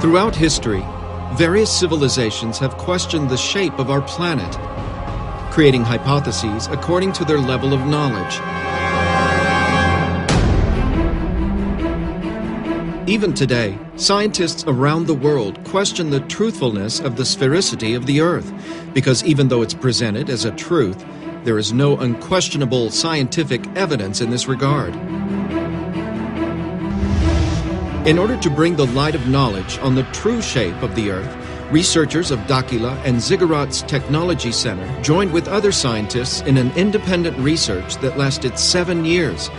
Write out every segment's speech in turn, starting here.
Throughout history, various civilizations have questioned the shape of our planet, creating hypotheses according to their level of knowledge. Even today, scientists around the world question the truthfulness of the sphericity of the Earth, because even though it's presented as a truth, there is no unquestionable scientific evidence in this regard. In order to bring the light of knowledge on the true shape of the Earth, researchers of Dakila and Ziggurat's Technology Center joined with other scientists in an independent research that lasted 7 years,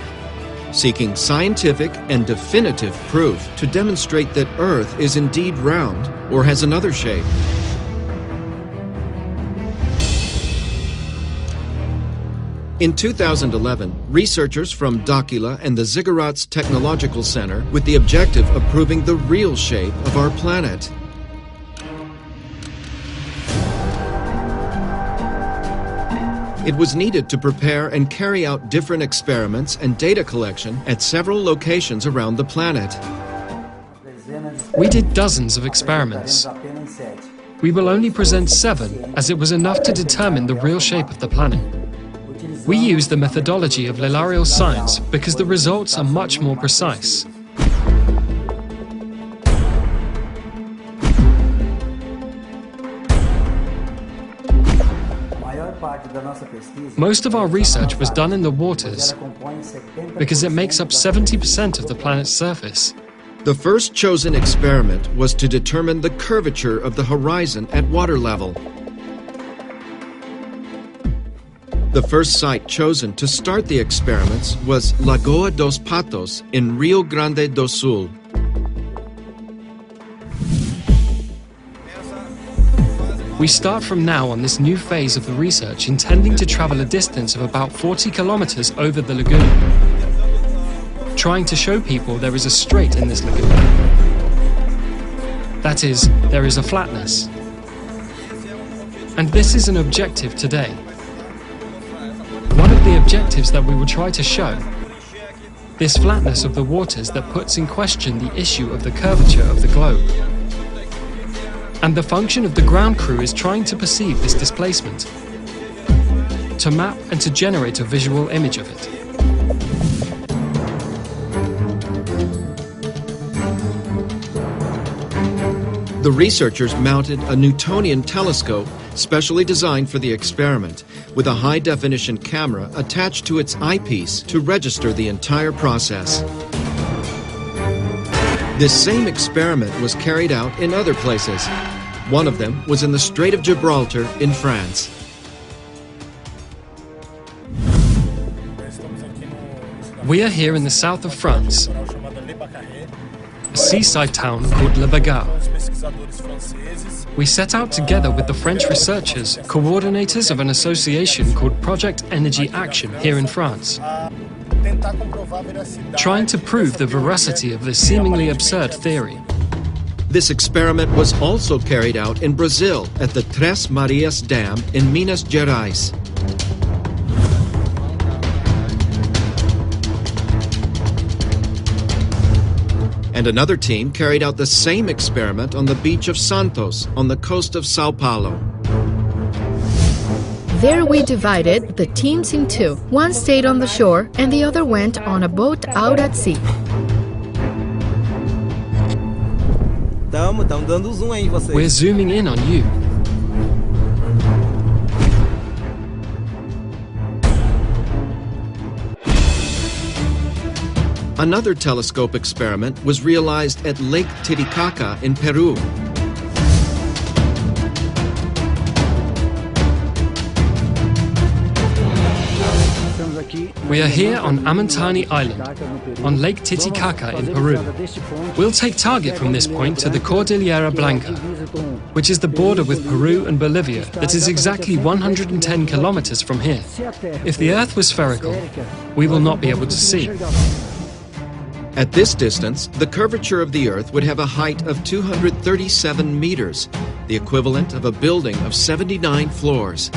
seeking scientific and definitive proof to demonstrate that Earth is indeed round or has another shape. In 2011, researchers from Dakila and the Ziggurat's Technological Center with the objective of proving the real shape of our planet. It was needed to prepare and carry out different experiments and data collection at several locations around the planet. We did dozens of experiments. We will only present 7, as it was enough to determine the real shape of the planet. We use the methodology of Lilarial science because the results are much more precise. Most of our research was done in the waters because it makes up 70% of the planet's surface. The first chosen experiment was to determine the curvature of the horizon at water level. The first site chosen to start the experiments was Lagoa dos Patos in Rio Grande do Sul. We start from now on this new phase of the research, intending to travel a distance of about 40 kilometers over the lagoon, trying to show people there is a strait in this lagoon. That is, there is a flatness. And this is an objective today. One of the objectives that we will try to show, this flatness of the waters that puts in question the issue of the curvature of the globe. And the function of the ground crew is trying to perceive this displacement, to map and to generate a visual image of it. The researchers mounted a Newtonian telescope specially designed for the experiment, with a high-definition camera attached to its eyepiece to register the entire process. This same experiment was carried out in other places. One of them was in the Strait of Gibraltar in France. We are here in the south of France, a seaside town called Le Bagarre. We set out together with the French researchers, coordinators of an association called Project Energy Action here in France, trying to prove the veracity of this seemingly absurd theory. This experiment was also carried out in Brazil at the Três Marias Dam in Minas Gerais. And another team carried out the same experiment on the beach of Santos, on the coast of Sao Paulo. There we divided the teams in two. One stayed on the shore and the other went on a boat out at sea. We're zooming in on you. Another telescope experiment was realized at Lake Titicaca in Peru. We are here on Amantani Island, on Lake Titicaca in Peru. We'll take target from this point to the Cordillera Blanca, which is the border with Peru and Bolivia that is exactly 110 kilometers from here. If the Earth was spherical, we will not be able to see. At this distance, the curvature of the Earth would have a height of 237 meters, the equivalent of a building of 79 floors.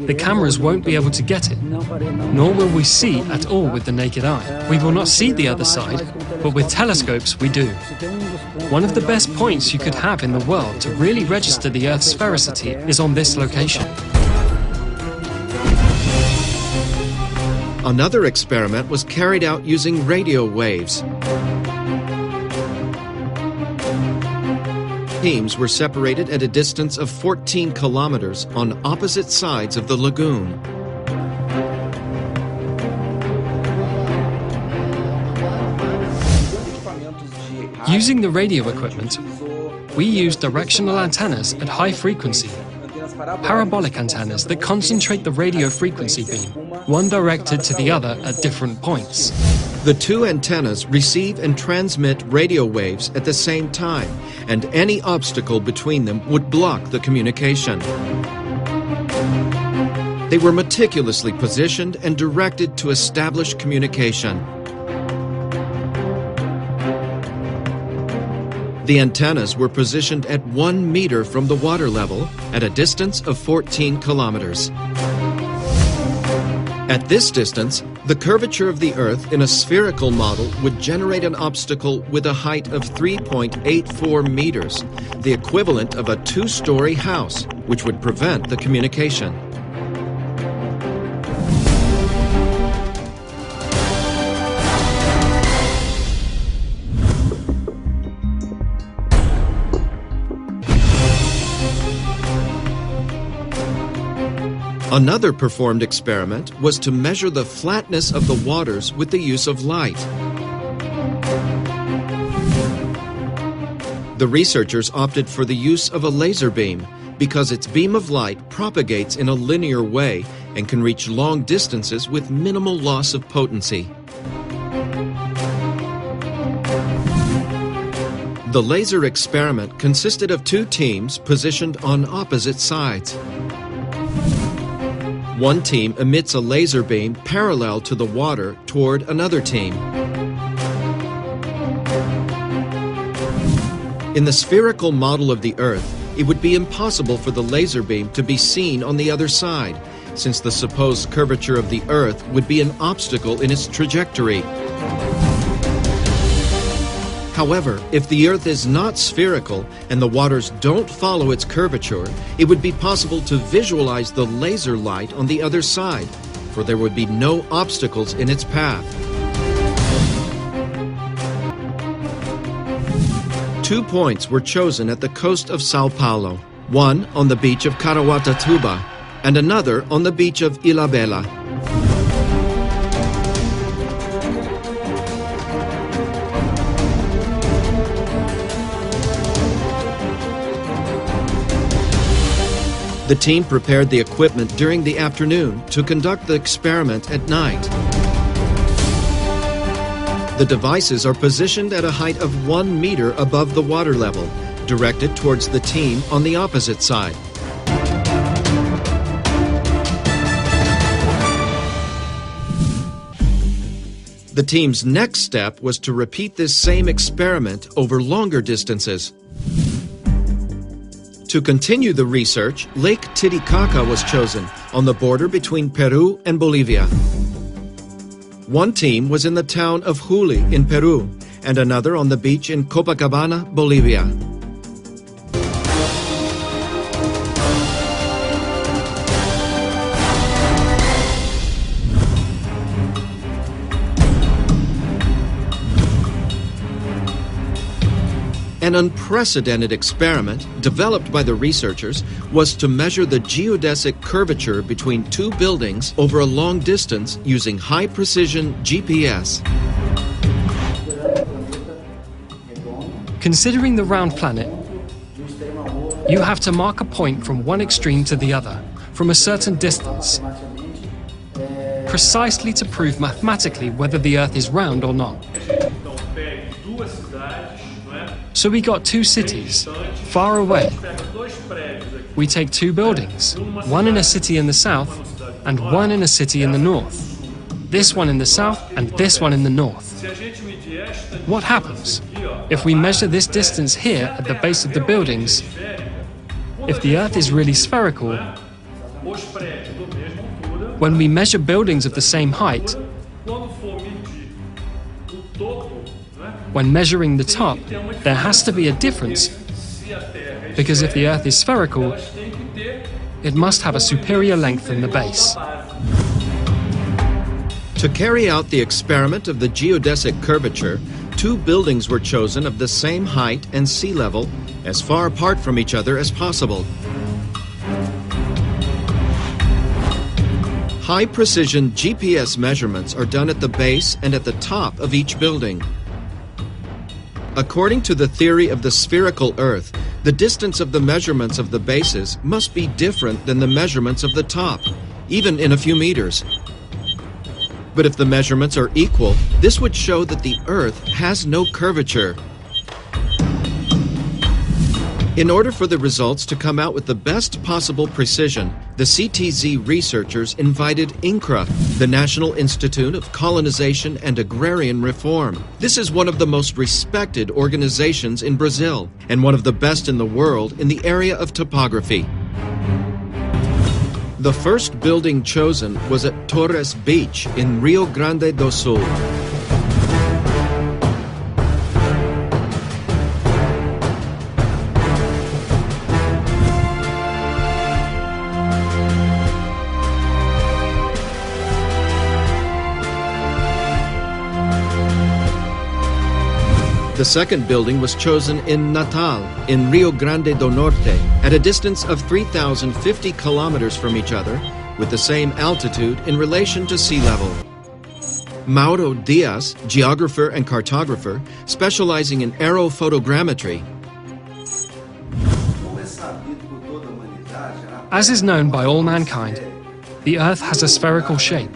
The cameras won't be able to get it, nor will we see at all with the naked eye. We will not see the other side, but with telescopes we do. One of the best points you could have in the world to really register the Earth's sphericity is on this location. Another experiment was carried out using radio waves. Teams were separated at a distance of 14 kilometers on opposite sides of the lagoon. Using the radio equipment, we use directional antennas at high frequency, parabolic antennas that concentrate the radio frequency beam, one directed to the other at different points. The two antennas receive and transmit radio waves at the same time, and any obstacle between them would block the communication. They were meticulously positioned and directed to establish communication. The antennas were positioned at 1 meter from the water level at a distance of 14 kilometers. At this distance, the curvature of the Earth in a spherical model would generate an obstacle with a height of 3.84 meters, the equivalent of a two-story house, which would prevent the communication. Another performed experiment was to measure the flatness of the waters with the use of light. The researchers opted for the use of a laser beam because its beam of light propagates in a linear way and can reach long distances with minimal loss of potency. The laser experiment consisted of two teams positioned on opposite sides. One team emits a laser beam parallel to the water toward another team. In the spherical model of the Earth, it would be impossible for the laser beam to be seen on the other side, since the supposed curvature of the Earth would be an obstacle in its trajectory. However, if the Earth is not spherical and the waters don't follow its curvature, it would be possible to visualize the laser light on the other side, for there would be no obstacles in its path. 2 points were chosen at the coast of Sao Paulo, one on the beach of Caraguatatuba and another on the beach of Ilhabela. The team prepared the equipment during the afternoon to conduct the experiment at night. The devices are positioned at a height of 1 meter above the water level, directed towards the team on the opposite side. The team's next step was to repeat this same experiment over longer distances. To continue the research, Lake Titicaca was chosen on the border between Peru and Bolivia. One team was in the town of Juli in Peru and another on the beach in Copacabana, Bolivia. An unprecedented experiment developed by the researchers was to measure the geodesic curvature between two buildings over a long distance using high-precision GPS. Considering the round planet, you have to mark a point from one extreme to the other, from a certain distance, precisely to prove mathematically whether the Earth is round or not. So we got two cities, far away. We take two buildings, one in a city in the south and one in a city in the north. This one in the south and this one in the north. What happens? If we measure this distance here at the base of the buildings, if the Earth is really spherical, When we measure buildings of the same height, when measuring the top, there has to be a difference, because if the Earth is spherical, it must have a superior length than the base. To carry out the experiment of the geodesic curvature, two buildings were chosen of the same height and sea level, as far apart from each other as possible. High-precision GPS measurements are done at the base and at the top of each building. According to the theory of the spherical Earth, the distance of the measurements of the bases must be different than the measurements of the top, even in a few meters. But if the measurements are equal, this would show that the Earth has no curvature. In order for the results to come out with the best possible precision, the CTZ researchers invited INCRA, the National Institute of Colonization and Agrarian Reform. This is one of the most respected organizations in Brazil and one of the best in the world in the area of topography. The first building chosen was at Torres Beach in Rio Grande do Sul. The second building was chosen in Natal, in Rio Grande do Norte, at a distance of 3,050 kilometers from each other, with the same altitude in relation to sea level. Mauro Dias, geographer and cartographer, specializing in aerophotogrammetry, as is known by all mankind, the Earth has a spherical shape.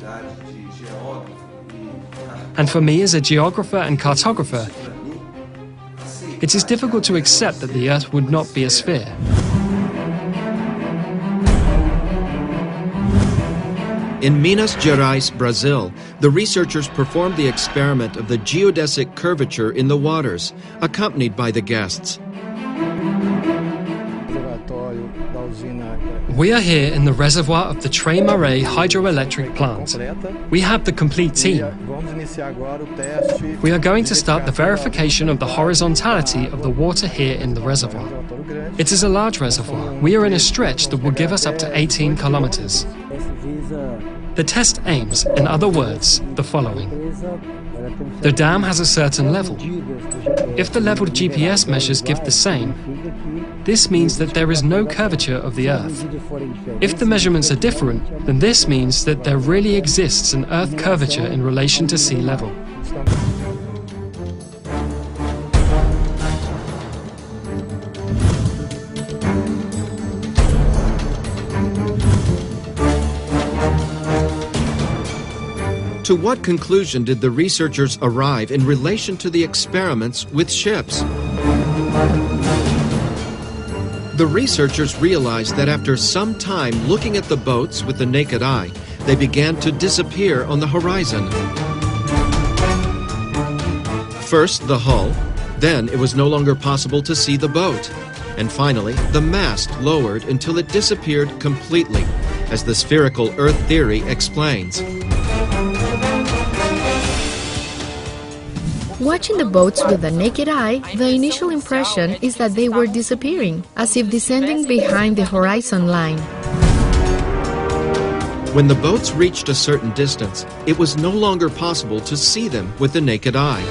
And for me as a geographer and cartographer, it is difficult to accept that the Earth would not be a sphere. In Minas Gerais, Brazil, the researchers performed the experiment of the geodesic curvature in the waters, accompanied by the guests. We are here in the reservoir of the Trem Marae hydroelectric plant. We have the complete team. We are going to start the verification of the horizontality of the water here in the reservoir. It is a large reservoir. We are in a stretch that will give us up to 18 kilometers. The test aims, in other words, the following. The dam has a certain level. If the level GPS measures give the same, this means that there is no curvature of the Earth. If the measurements are different, then this means that there really exists an Earth curvature in relation to sea level. To what conclusion did the researchers arrive in relation to the experiments with ships? The researchers realized that after some time looking at the boats with the naked eye, they began to disappear on the horizon. First the hull, then it was no longer possible to see the boat, and finally the mast lowered until it disappeared completely, as the spherical Earth theory explains. Watching the boats with the naked eye, the initial impression is that they were disappearing, as if descending behind the horizon line. When the boats reached a certain distance, it was no longer possible to see them with the naked eye.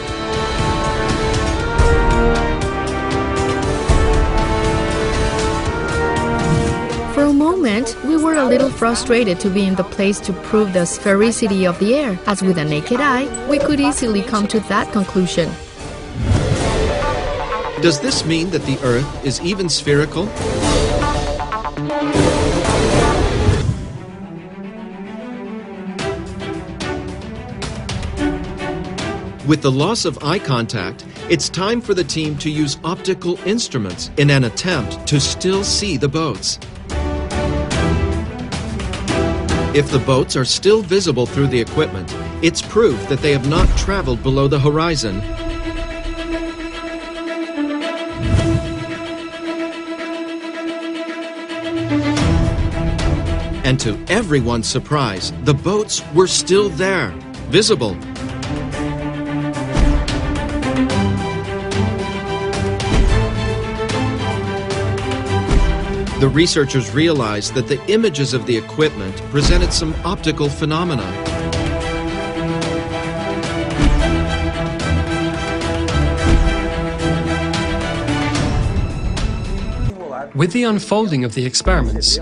For a moment, we were a little frustrated to be in the place to prove the sphericity of the air, as with a naked eye, we could easily come to that conclusion. Does this mean that the Earth is even spherical? With the loss of eye contact, it's time for the team to use optical instruments in an attempt to still see the boats. If the boats are still visible through the equipment, it's proof that they have not traveled below the horizon. And to everyone's surprise, the boats were still there, visible. The researchers realized that the images of the equipment presented some optical phenomena. With the unfolding of the experiments,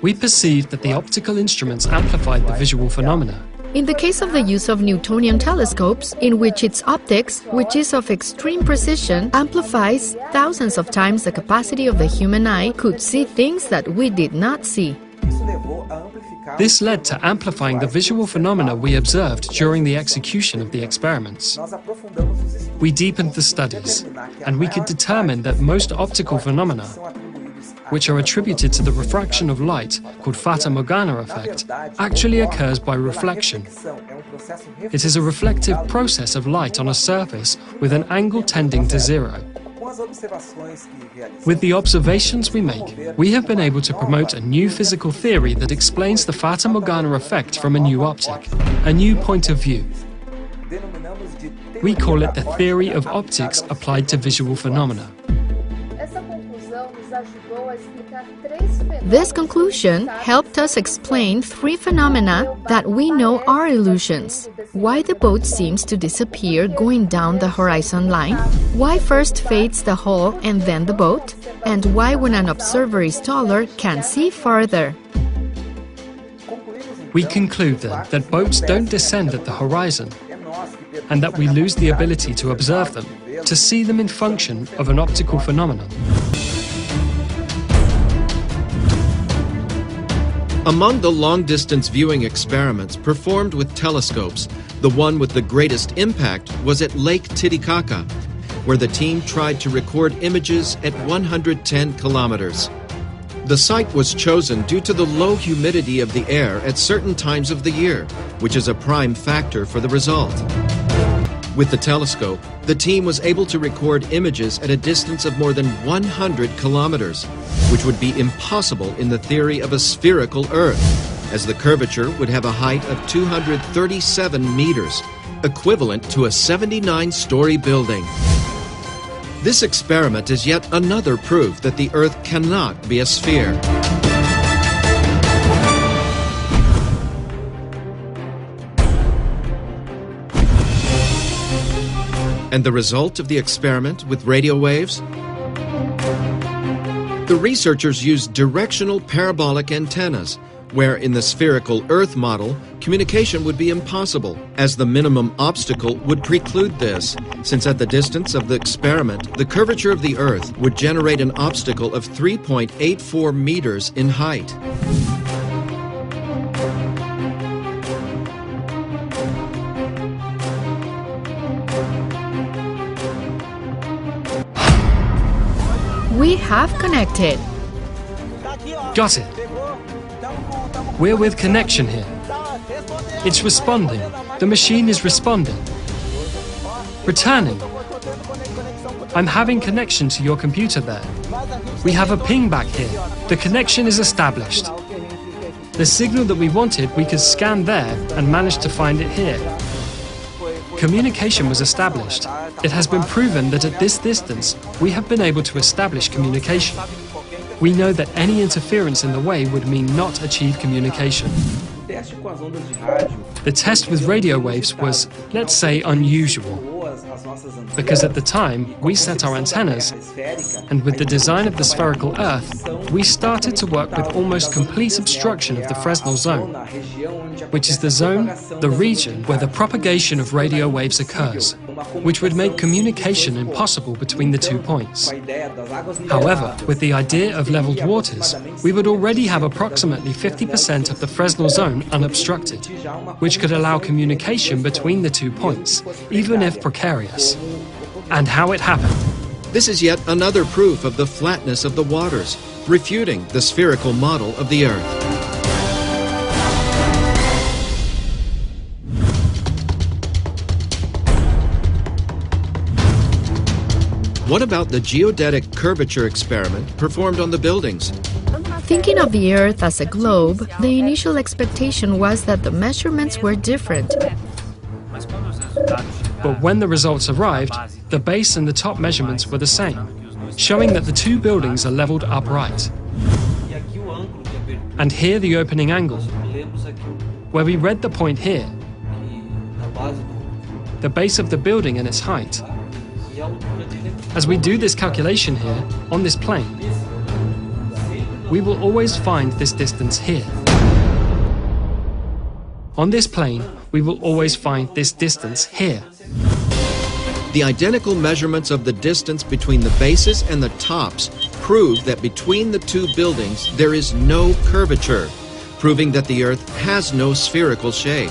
we perceived that the optical instruments amplified the visual phenomena. In the case of the use of Newtonian telescopes, in which its optics, which is of extreme precision, amplifies thousands of times the capacity of the human eye, could see things that we did not see. This led to amplifying the visual phenomena we observed during the execution of the experiments. We deepened the studies, and we could determine that most optical phenomena, which are attributed to the refraction of light, called Fata Morgana effect, actually occurs by reflection. It is a reflective process of light on a surface with an angle tending to zero. With the observations we make, we have been able to promote a new physical theory that explains the Fata Morgana effect from a new optic, a new point of view. We call it the theory of optics applied to visual phenomena. This conclusion helped us explain three phenomena that we know are illusions. Why the boat seems to disappear going down the horizon line, why first fades the hull and then the boat, and why when an observer is taller can see farther. We conclude then that boats don't descend at the horizon, and that we lose the ability to observe them, to see them in function of an optical phenomenon. Among the long-distance viewing experiments performed with telescopes, the one with the greatest impact was at Lake Titicaca, where the team tried to record images at 110 kilometers. The site was chosen due to the low humidity of the air at certain times of the year, which is a prime factor for the result. With the telescope, the team was able to record images at a distance of more than 100 kilometers, which would be impossible in the theory of a spherical Earth, as the curvature would have a height of 237 meters, equivalent to a 79-story building. This experiment is yet another proof that the Earth cannot be a sphere. And the result of the experiment with radio waves? The researchers used directional parabolic antennas, where in the spherical Earth model, communication would be impossible, as the minimum obstacle would preclude this, since at the distance of the experiment, the curvature of the Earth would generate an obstacle of 3.84 meters in height. We have connected. Got it. We're with connection here. It's responding. The machine is responding. Returning. I'm having connection to your computer there. We have a ping back here. The connection is established. The signal that we wanted, we could scan there and managed to find it here. Communication was established. It has been proven that at this distance, we have been able to establish communication. We know that any interference in the way would mean not achieve communication. The test with radio waves was, let's say, unusual, because at the time we set our antennas, and with the design of the spherical Earth, we started to work with almost complete obstruction of the Fresnel zone, which is the zone, the region where the propagation of radio waves occurs, which would make communication impossible between the 2 points. However, with the idea of leveled waters, we would already have approximately 50% of the Fresnel zone unobstructed, which could allow communication between the 2 points, even if precarious. And how it happened. This is yet another proof of the flatness of the waters, refuting the spherical model of the Earth. What about the geodetic curvature experiment performed on the buildings? Thinking of the Earth as a globe, the initial expectation was that the measurements were different. But when the results arrived, the base and the top measurements were the same, showing that the two buildings are leveled upright. And here the opening angle, where we read the point here, the base of the building and its height. As we do this calculation here, on this plane, we will always find this distance here. On this plane, we will always find this distance here. The identical measurements of the distance between the bases and the tops prove that between the two buildings there is no curvature, proving that the Earth has no spherical shape.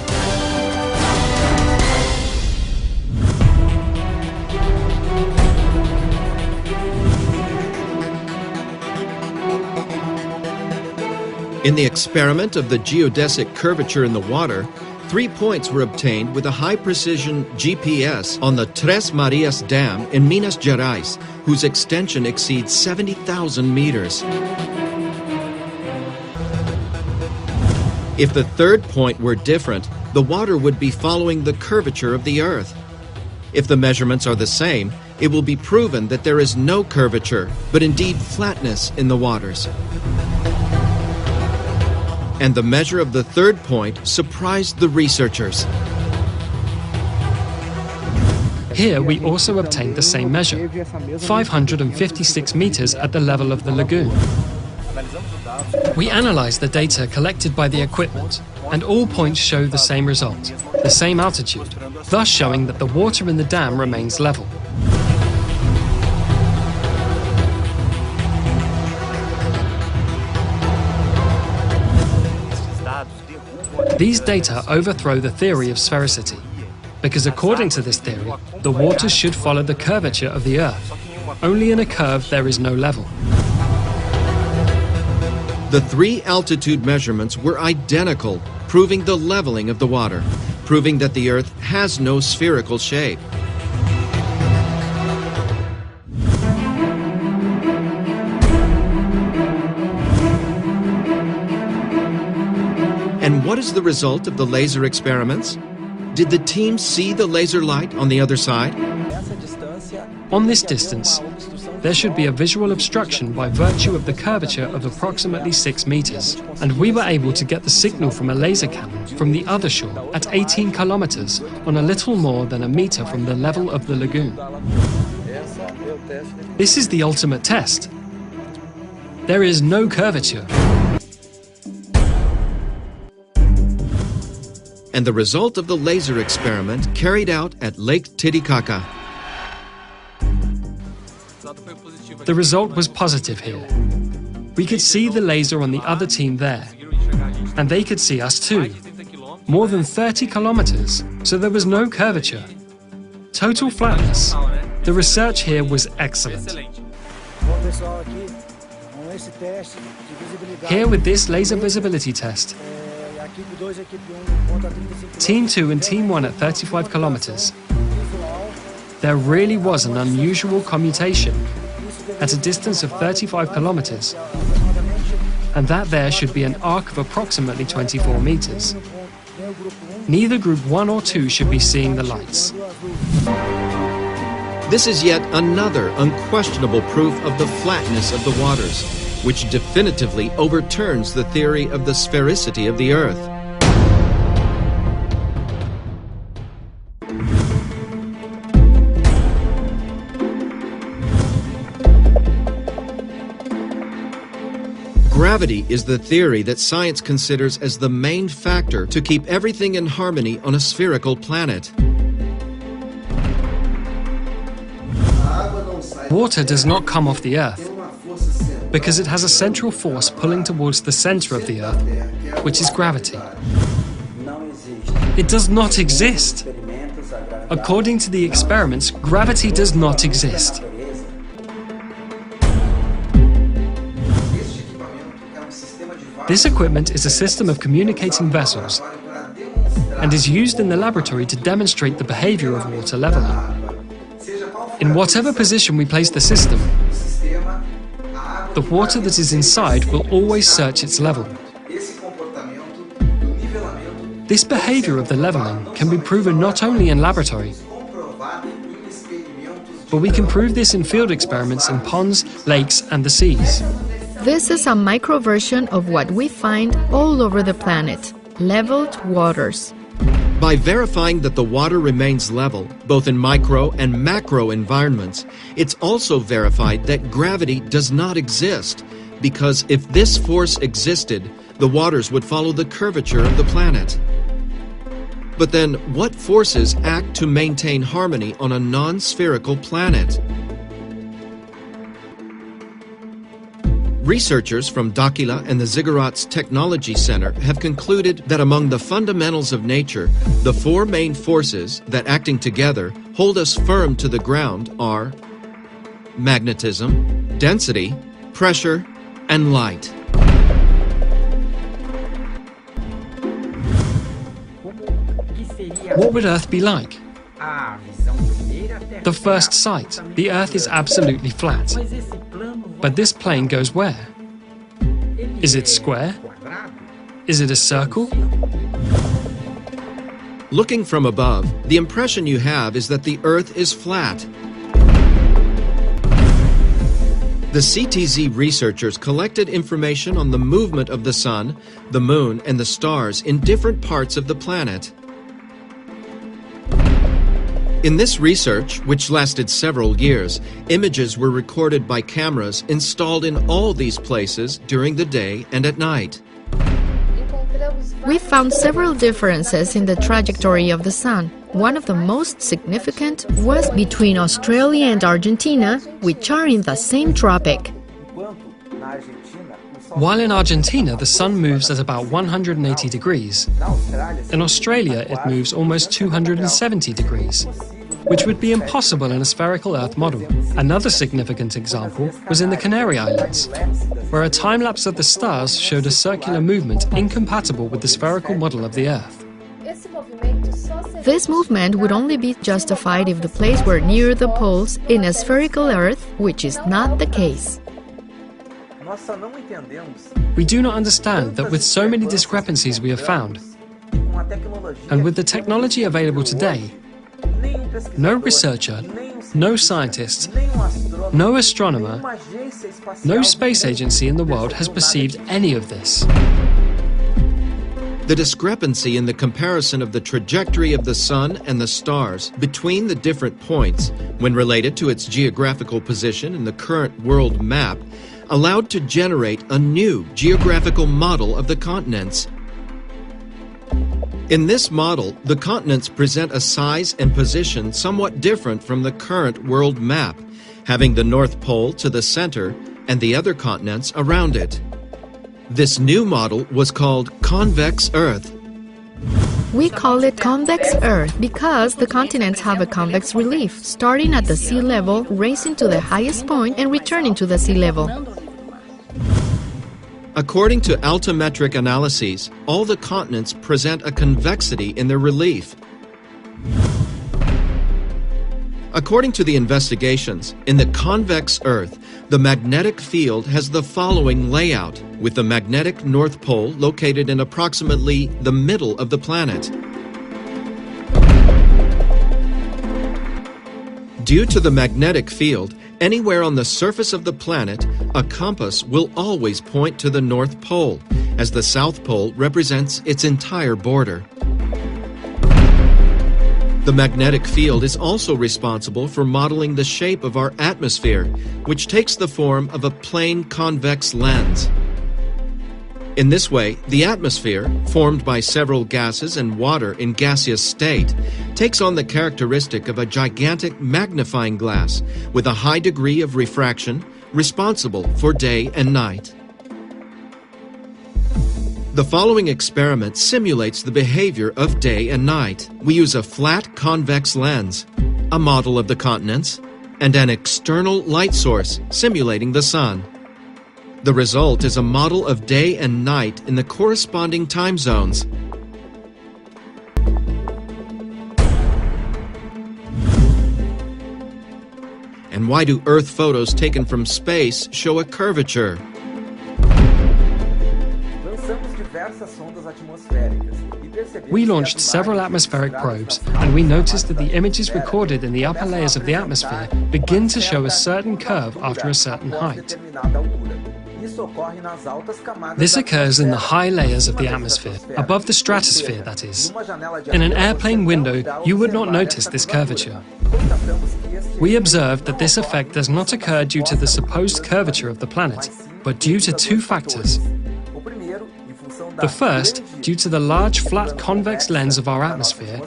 In the experiment of the geodesic curvature in the water, 3 points were obtained with a high-precision GPS on the Tres Marias Dam in Minas Gerais, whose extension exceeds 70,000 meters. If the third point were different, the water would be following the curvature of the Earth. If the measurements are the same, it will be proven that there is no curvature, but indeed flatness in the waters. And the measure of the third point surprised the researchers. Here we also obtained the same measure, 556 meters at the level of the lagoon. We analyzed the data collected by the equipment, and all points show the same result, the same altitude, thus showing that the water in the dam remains level. These data overthrow the theory of sphericity, because according to this theory, the water should follow the curvature of the Earth. Only in a curve there is no level. The 3 altitude measurements were identical, proving the leveling of the water, proving that the Earth has no spherical shape. And what is the result of the laser experiments? Did the team see the laser light on the other side? On this distance, there should be a visual obstruction by virtue of the curvature of approximately 6 meters, and we were able to get the signal from a laser cannon from the other shore at 18 kilometers on a little more than a meter from the level of the lagoon. This is the ultimate test. There is no curvature. And the result of the laser experiment carried out at Lake Titicaca. The result was positive here. We could see the laser on the other team there, and they could see us too. More than 30 kilometers, so there was no curvature. Total flatness. The research here was excellent. Here with this laser visibility test, Team 2 and Team 1 at 35 kilometers. There really was an unusual commutation at a distance of 35 kilometers, and that there should be an arc of approximately 24 meters. Neither Group 1 or 2 should be seeing the lights. This is yet another unquestionable proof of the flatness of the waters, which definitively overturns the theory of the sphericity of the Earth. Gravity is the theory that science considers as the main factor to keep everything in harmony on a spherical planet. Water does not come off the Earth, because it has a central force pulling towards the center of the Earth, which is gravity. It does not exist. According to the experiments, gravity does not exist. This equipment is a system of communicating vessels and is used in the laboratory to demonstrate the behavior of water leveling. In whatever position we place the system, the water that is inside will always search its level. This behavior of the leveling can be proven not only in laboratory, but we can prove this in field experiments in ponds, lakes, and the seas. This is a micro version of what we find all over the planet: leveled waters. By verifying that the water remains level, both in micro and macro environments, it's also verified that gravity does not exist, because if this force existed, the waters would follow the curvature of the planet. But then, what forces act to maintain harmony on a non-spherical planet? Researchers from Dakila and the Ziggurats Technology Center have concluded that among the fundamentals of nature, the four main forces that, acting together, hold us firm to the ground are magnetism, density, pressure, and light. What would Earth be like? The first sight, the Earth is absolutely flat. But this plane goes where? Is it square? Is it a circle? Looking from above, the impression you have is that the Earth is flat. The CTZ researchers collected information on the movement of the Sun, the Moon, and the stars in different parts of the planet. In this research, which lasted several years, images were recorded by cameras installed in all these places during the day and at night. We found several differences in the trajectory of the Sun. One of the most significant was between Australia and Argentina, which are in the same tropic. While in Argentina the Sun moves at about 180 degrees, in Australia it moves almost 270 degrees, which would be impossible in a spherical Earth model. Another significant example was in the Canary Islands, where a time-lapse of the stars showed a circular movement incompatible with the spherical model of the Earth. This movement would only be justified if the place were near the poles in a spherical Earth, which is not the case. We do not understand that with so many discrepancies we have found, and with the technology available today, no researcher, no scientist, no astronomer, no space agency in the world has perceived any of this. The discrepancy in the comparison of the trajectory of the Sun and the stars between the different points, when related to its geographical position in the current world map, allowed to generate a new geographical model of the continents. In this model, the continents present a size and position somewhat different from the current world map, having the North Pole to the center and the other continents around it. This new model was called convex Earth. We call it convex Earth because the continents have a convex relief, starting at the sea level, racing to the highest point, and returning to the sea level. According to altimetric analyses, all the continents present a convexity in their relief. According to the investigations, in the convex Earth, the magnetic field has the following layout, with the magnetic North Pole located in approximately the middle of the planet. Due to the magnetic field, anywhere on the surface of the planet, a compass will always point to the North Pole, as the South Pole represents its entire border. The magnetic field is also responsible for modeling the shape of our atmosphere, which takes the form of a plane convex lens. In this way, the atmosphere, formed by several gases and water in gaseous state, takes on the characteristic of a gigantic magnifying glass with a high degree of refraction, responsible for day and night. The following experiment simulates the behavior of day and night. We use a flat convex lens, a model of the continents, and an external light source simulating the sun. The result is a model of day and night in the corresponding time zones. And why do Earth photos taken from space show a curvature? We launched several atmospheric probes, and we noticed that the images recorded in the upper layers of the atmosphere begin to show a certain curve after a certain height. This occurs in the high layers of the atmosphere, above the stratosphere, that is. In an airplane window, you would not notice this curvature. We observed that this effect does not occur due to the supposed curvature of the planet, but due to two factors. The first, due to the large flat convex lens of our atmosphere,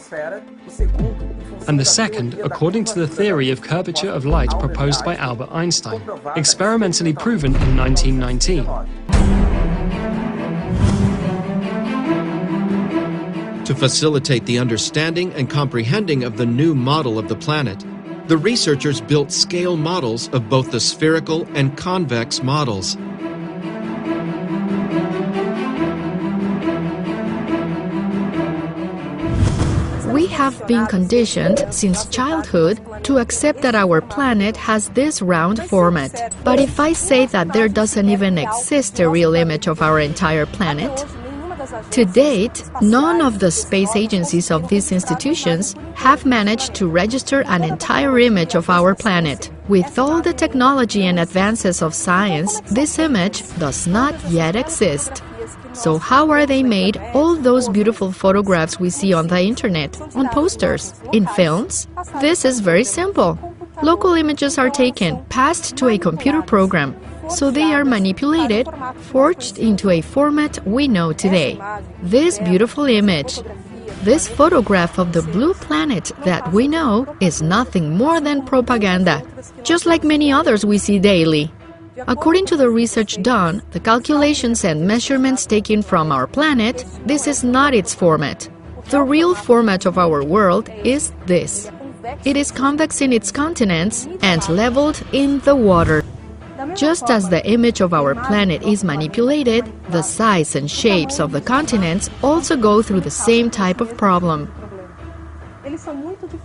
and the second, according to the theory of curvature of light proposed by Albert Einstein, experimentally proven in 1919. To facilitate the understanding and comprehending of the new model of the planet, the researchers built scale models of both the spherical and convex models. We have been conditioned since childhood to accept that our planet has this round format. But if I say that there doesn't even exist a real image of our entire planet, to date, none of the space agencies of these institutions have managed to register an entire image of our planet. With all the technology and advances of science, this image does not yet exist. So how are they made, all those beautiful photographs we see on the internet, on posters, in films? This is very simple. Local images are taken, passed to a computer program, so they are manipulated, forged into a format we know today. This beautiful image, this photograph of the blue planet that we know, is nothing more than propaganda, just like many others we see daily. According to the research done, the calculations and measurements taken from our planet, this is not its format. The real format of our world is this. It is convex in its continents and leveled in the water. Just as the image of our planet is manipulated, the size and shapes of the continents also go through the same type of problem.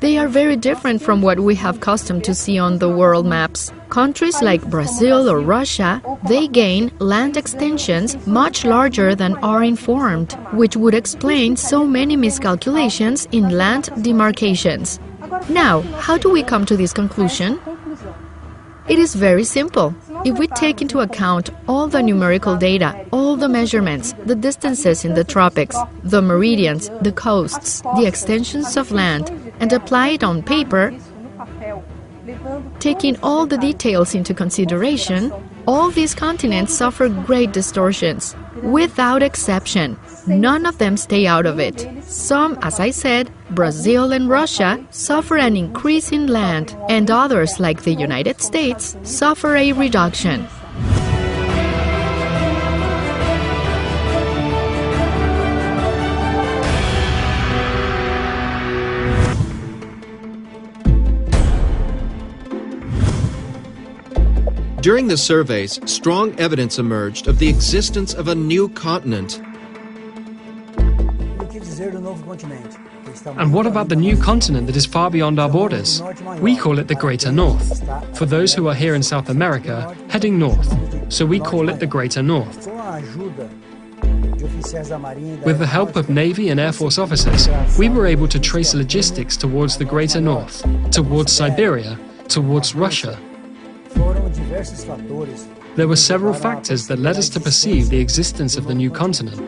They are very different from what we have custom to see on the world maps. Countries like Brazil or Russia, they gain land extensions much larger than are informed, which would explain so many miscalculations in land demarcations. Now, how do we come to this conclusion? It is very simple. If we take into account all the numerical data, all the measurements, the distances in the tropics, the meridians, the coasts, the extensions of land, and apply it on paper, taking all the details into consideration, all these continents suffer great distortions. Without exception, none of them stay out of it. Some, as I said, Brazil and Russia, suffer an increase in land, and others, like the United States, suffer a reduction. During the surveys, strong evidence emerged of the existence of a new continent. And what about the new continent that is far beyond our borders? We call it the Greater North. For those who are here in South America, heading north, so we call it the Greater North. With the help of Navy and Air Force officers, we were able to trace logistics towards the Greater North, towards Siberia, towards Russia. There were several factors that led us to perceive the existence of the new continent.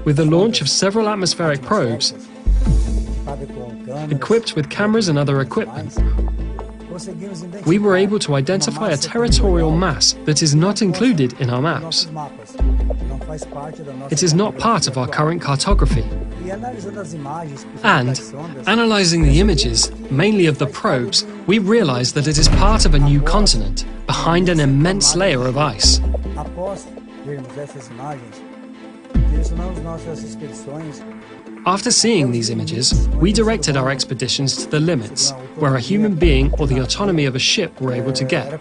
With the launch of several atmospheric probes, equipped with cameras and other equipment, we were able to identify a territorial mass that is not included in our maps. It is not part of our current cartography. And, analyzing the images, mainly of the probes, we realized that it is part of a new continent, behind an immense layer of ice. After seeing these images, we directed our expeditions to the limits, where a human being or the autonomy of a ship were able to get.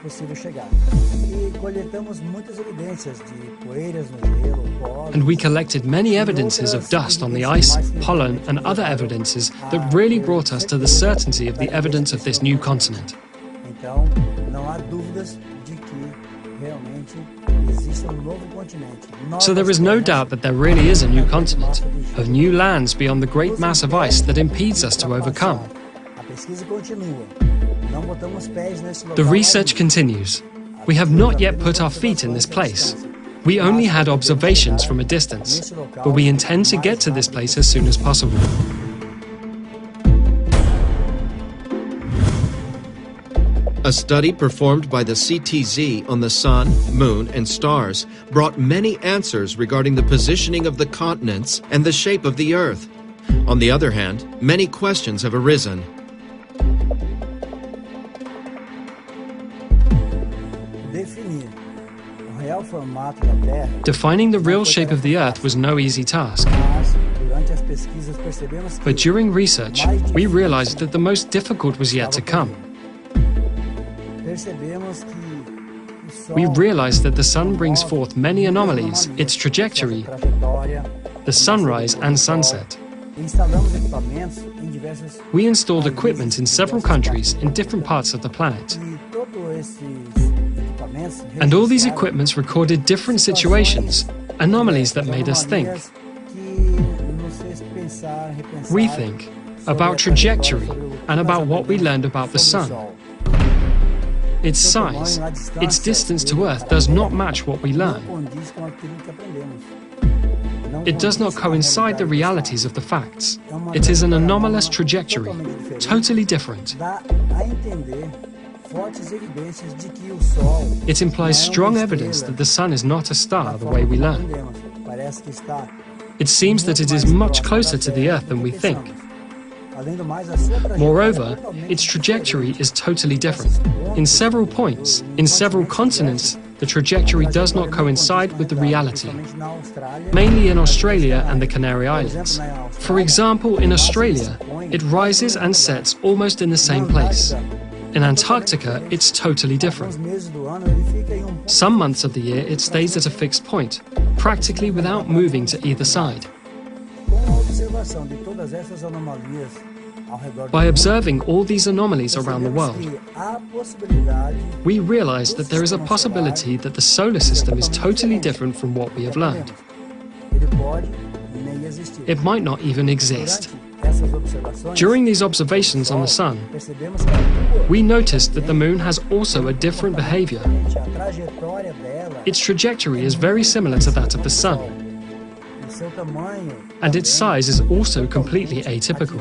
And we collected many evidences of dust on the ice, pollen, and other evidences that really brought us to the certainty of the evidence of this new continent. So there is no doubt that there really is a new continent, of new lands beyond the great mass of ice that impedes us to overcome. The research continues. We have not yet put our feet in this place. We only had observations from a distance, but we intend to get to this place as soon as possible. A study performed by the CTZ on the Sun, Moon, and stars brought many answers regarding the positioning of the continents and the shape of the Earth. On the other hand, many questions have arisen. Defining the real shape of the Earth was no easy task. But during research, we realized that the most difficult was yet to come. We realized that the Sun brings forth many anomalies, its trajectory, the sunrise and sunset. We installed equipment in several countries in different parts of the planet. And all these equipments recorded different situations, anomalies that made us think. Rethink about trajectory and about what we learned about the Sun. Its size, its distance to Earth does not match what we learn. It does not coincide the realities of the facts. It is an anomalous trajectory, totally different. It implies strong evidence that the Sun is not a star the way we learn. It seems that it is much closer to the Earth than we think. Moreover, its trajectory is totally different. In several points, in several continents, the trajectory does not coincide with the reality, mainly in Australia and the Canary Islands. For example, in Australia, it rises and sets almost in the same place. In Antarctica, it's totally different. Some months of the year, it stays at a fixed point, practically without moving to either side. By observing all these anomalies around the world, we realize that there is a possibility that the solar system is totally different from what we have learned. It might not even exist. During these observations on the Sun, we noticed that the Moon has also a different behavior. Its trajectory is very similar to that of the Sun, and its size is also completely atypical.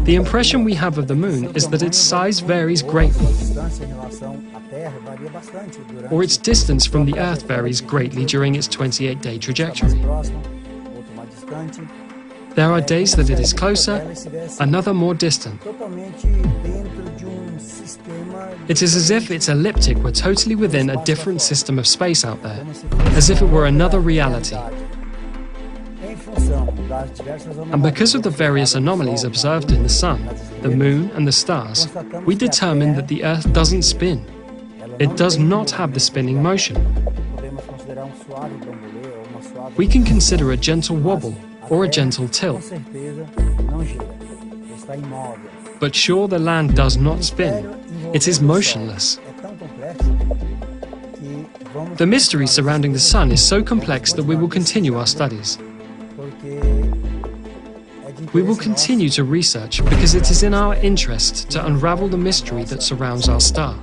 The impression we have of the Moon is that its size varies greatly, or its distance from the Earth varies greatly during its 28-day trajectory. There are days that it is closer, another more distant. It is as if its ecliptic were totally within a different system of space out there, as if it were another reality. And because of the various anomalies observed in the Sun, the Moon and the stars, we determined that the Earth doesn't spin. It does not have the spinning motion. We can consider a gentle wobble or a gentle tilt. But sure, the land does not spin. It is motionless. The mystery surrounding the Sun is so complex that we will continue our studies. We will continue to research because it is in our interest to unravel the mystery that surrounds our star.